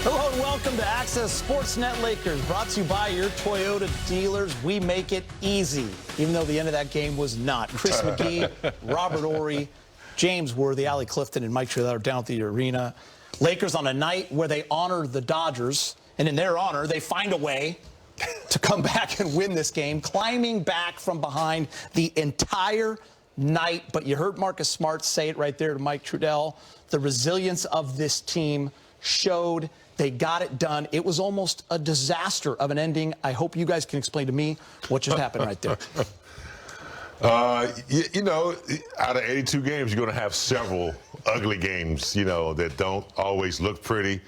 Hello and welcome to Access Sportsnet Lakers, brought to you by your Toyota dealers. We make it easy, even though the end of that game was not. Chris McGee, Robert Horry, James Worthy, Allie Clifton, and Mike Trudell are down at the arena. Lakers on a night where they honor the Dodgers, and in their honor, they find a way to come back and win this game, climbing back from behind the entire night. But you heard Marcus Smart say it right there to Mike Trudell. The resilience of this team showed. They got it done. It was almost a disaster of an ending. I hope you guys can explain to me what just happened right there. You know, out of 82 games, you're going to have several ugly games, you know, that don't always look pretty,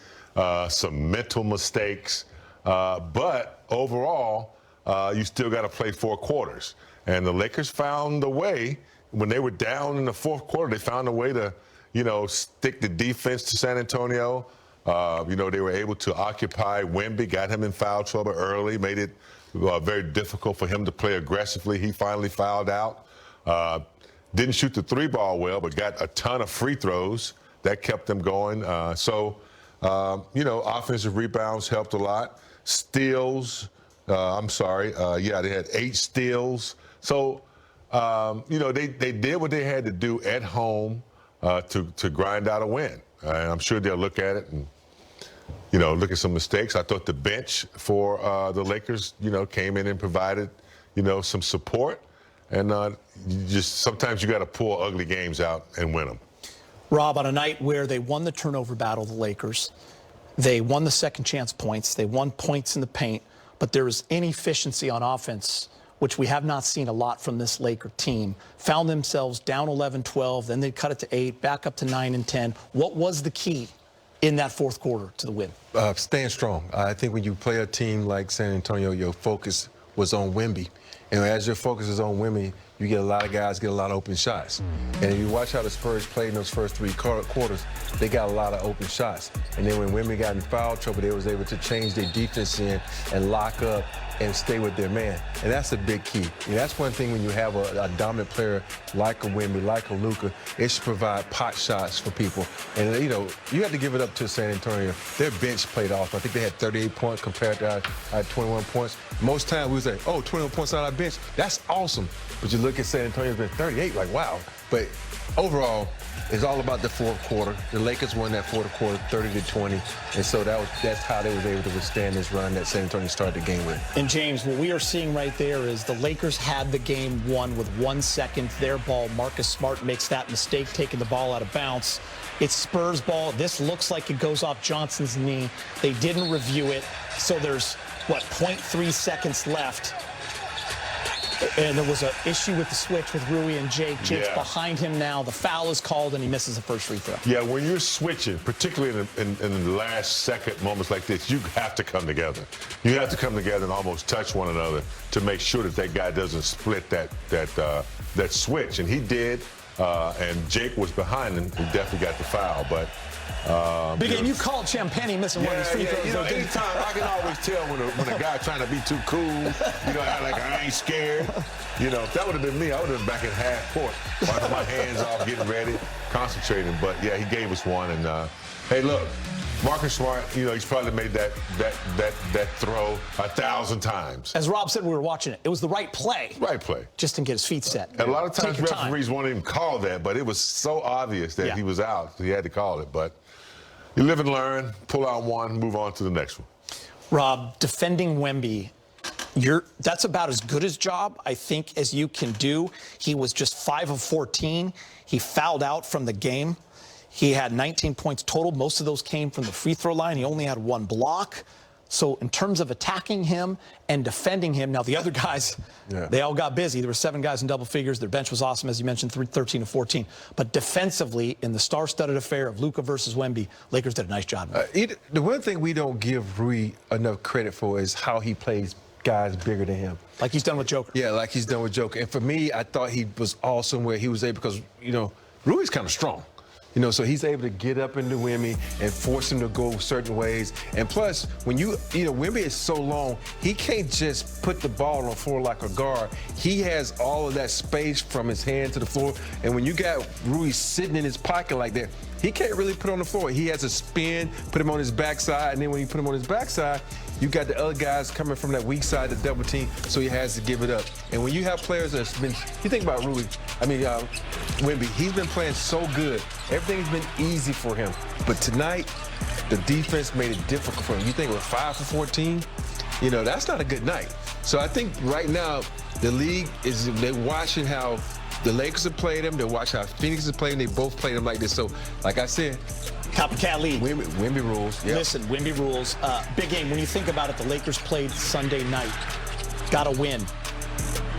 some mental mistakes. But overall, you still got to play 4 quarters. And the Lakers found a way, when they were down in the 4th quarter, they found a way to, you know, stick the defense to San Antonio. You know, they were able to occupy Wemby, got him in foul trouble early, made it very difficult for him to play aggressively. He finally fouled out. Didn't shoot the 3-ball well, but got a ton of free throws. That kept them going. You know, offensive rebounds helped a lot. Steals, they had 8 steals. So, you know, they did what they had to do at home to grind out a win. And I'm sure they'll look at it and, you know, look at some mistakes. I thought the bench for the Lakers, you know, came in and provided, you know, some support. And sometimes you got to pull ugly games out and win them. Rob, on a night where they won the turnover battle, the Lakers, they won the second chance points, they won points in the paint, but there was inefficiency on offense, which we have not seen a lot from this Laker team. Found themselves down 11-12, then they cut it to 8, back up to 9 and 10. What was the key in that 4th quarter to the win? Staying strong. I think when you play a team like San Antonio, your focus was on Wemby. And as your focus is on Wemby, you get a lot of guys get a lot of open shots. And if you watch how the Spurs played in those first 3 quarters, they got a lot of open shots. And then when Wemby got in foul trouble, they was able to change their defense in and lock up and stay with their man. And that's a big key. And that's one thing when you have a dominant player like a Wemby, like a Luka, it should provide pot shots for people. And, you know, you have to give it up to San Antonio. Their bench played off. I think they had 38 points compared to our 21 points. Most times we would say, oh, 21 points on our bench. That's awesome. But you look at San Antonio's been 38, like, wow. But overall, it's all about the 4th quarter. The Lakers won that 4th quarter 30-20. And so that's how they was able to withstand this run that San Antonio started the game with. And James, what we are seeing right there is the Lakers had the game won with 1 second. Their ball, Marcus Smart makes that mistake, taking the ball out of bounds. It's Spurs ball. This looks like it goes off Johnson's knee. They didn't review it. So there's, 0.3 seconds left. And there was an issue with the switch with Rui and Jake. Jake's behind him now. The foul is called, and he misses the first free throw. Yeah, when you're switching, particularly in the last second moments like this, you have to come together. You have to come together and almost touch one another to make sure that guy doesn't split that switch. And he did, and Jake was behind him. He definitely got the foul, but. Big game, you called Champagny missing one of his free throws. You know, anytime I can always tell when a guy trying to be too cool, you know, like I ain't scared. You know, if that would have been me, I would have been back in half court, wiping my hands off, getting ready, concentrating. But yeah, he gave us one. And hey, look, Marcus Smart, you know, he's probably made that throw 1,000 times. As Rob said, we were watching it. It was the right play. Right play. Just didn't get his feet set. And a lot of times referees won't even call that, but it was so obvious that he was out, he had to call it. But you live and learn, pull out one, move on to the next one. Rob, defending Wemby, that's about as good a job, I think, as you can do. He was just 5 of 14. He fouled out from the game. He had 19 points total. Most of those came from the free throw line. He only had 1 block. So in terms of attacking him and defending him, now the other guys, they all got busy. There were 7 guys in double figures. Their bench was awesome, as you mentioned, 13 of 14. But defensively, in the star-studded affair of Luka versus Wemby, Lakers did a nice job. The one thing we don't give Rui enough credit for is how he plays guys bigger than him. Like he's done with Joker. Yeah, like he's done with Joker. And for me, I thought he was awesome where he was able, because, you know, Rui's kind of strong. You know, so he's able to get up into Wemby and force him to go certain ways. And plus, when Wemby is so long, he can't just put the ball on the floor like a guard. He has all of that space from his hand to the floor. And when you got Rui sitting in his pocket like that, he can't really put on the floor. He has a spin, put him on his backside, and then when you put him on his backside, you got the other guys coming from that weak side to double team, so he has to give it up. And when you have players that's been, you think about Wemby, he's been playing so good. Everything's been easy for him. But tonight, the defense made it difficult for him. You think we're 5 for 14? You know, that's not a good night. So I think right now, the league they're watching how the Lakers have played them. They're watching how Phoenix has played them. They both played them like this. So, like I said, copycat league. Wemby rules. Yep. Listen, Wemby rules. Big game. When you think about it, the Lakers played Sunday night. Got a win.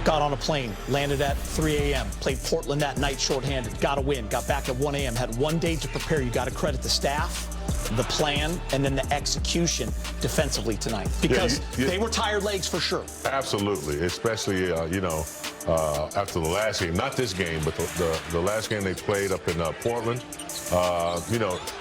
Got on a plane. Landed at 3 a.m. Played Portland that night shorthanded. Got a win. Got back at 1 a.m. Had 1 day to prepare. You got to credit the staff, the plan, and then the execution defensively tonight. Because they were tired legs for sure. Absolutely. Especially, after the last game. Not this game, but the last game they played up in Portland.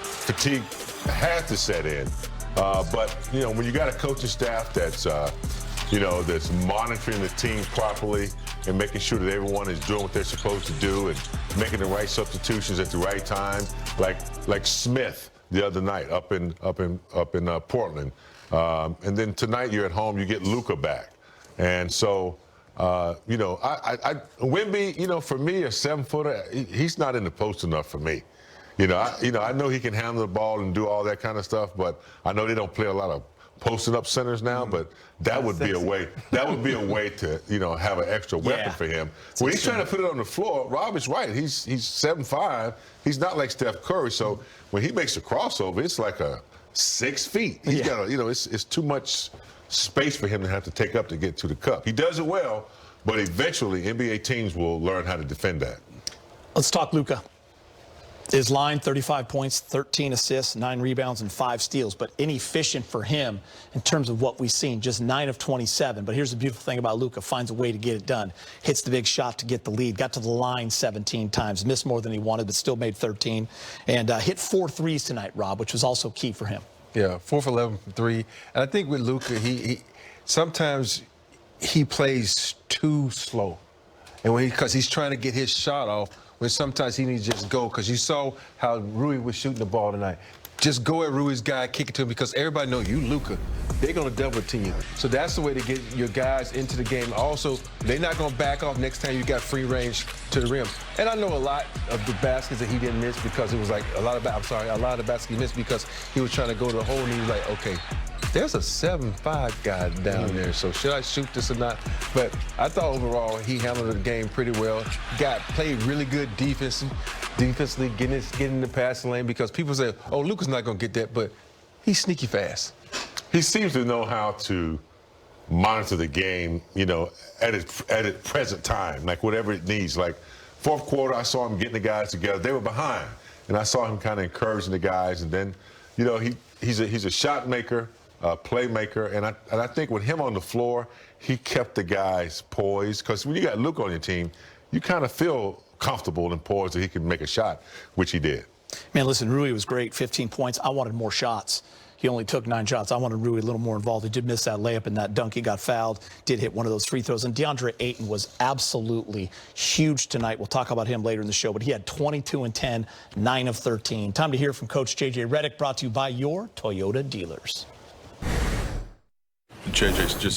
Fatigue had to set in. But when you got a coaching staff that's, that's monitoring the team properly and making sure that everyone is doing what they're supposed to do and making the right substitutions at the right time, like Smith the other night up in Portland. And then tonight you're at home, you get Luka back. And so, Wemby, for me, a 7-footer, he's not in the post enough for me. I know he can handle the ball and do all that kind of stuff, but I know they don't play a lot of posting up centers now, but that would be a way. That would be a way to, have an extra weapon for him. When he's trying to put it on the floor, Rob is right. He's 7'5". He's not like Steph Curry. So when he makes a crossover, it's like a 6 feet. He's got it's too much space for him to have to take up to get to the cup. He does it well, but eventually NBA teams will learn how to defend that. Let's talk Luka. His line, 35 points, 13 assists, 9 rebounds, and 5 steals, but inefficient for him in terms of what we've seen, just 9 of 27. But here's the beautiful thing about Luka, finds a way to get it done. Hits the big shot to get the lead, got to the line 17 times, missed more than he wanted, but still made 13, and hit 4 threes tonight, Rob, which was also key for him. Yeah, 4 for 11 from 3. And I think with Luka, he sometimes he plays too slow. And because he's trying to get his shot off, when sometimes he needs to just go, because you saw how Rui was shooting the ball tonight. Just go at Rui's guy, kick it to him, because everybody knows you, Luka. They're going to double team you. So that's the way to get your guys into the game. Also, they're not going to back off next time you got free range to the rim. And I know a lot of the baskets that he didn't miss because it was like a lot of the baskets he missed because he was trying to go to the hole, and he was like, okay, there's a 7'5" guy down there, so should I shoot this or not? But I thought overall he handled the game pretty well. Played really good defensively, getting in the passing lane, because people say, oh, Luka's not going to get that, but he's sneaky fast. He seems to know how to monitor the game, at its present time, like whatever it needs. Like fourth quarter, I saw him getting the guys together. They were behind, and I saw him kind of encouraging the guys, and then, he's a shot maker. Playmaker, and I think with him on the floor, he kept the guys poised, because when you got Luka on your team, you kind of feel comfortable and poised that he can make a shot, which he did. Man, listen, Rui was great, 15 points. I wanted more shots. He only took 9 shots. I wanted Rui a little more involved. He did miss that layup and that dunk. He got fouled, did hit one of those free throws. And DeAndre Ayton was absolutely huge tonight. We'll talk about him later in the show, but he had 22 and 10, 9 of 13. Time to hear from Coach J.J. Redick, brought to you by your Toyota dealers. JJ, just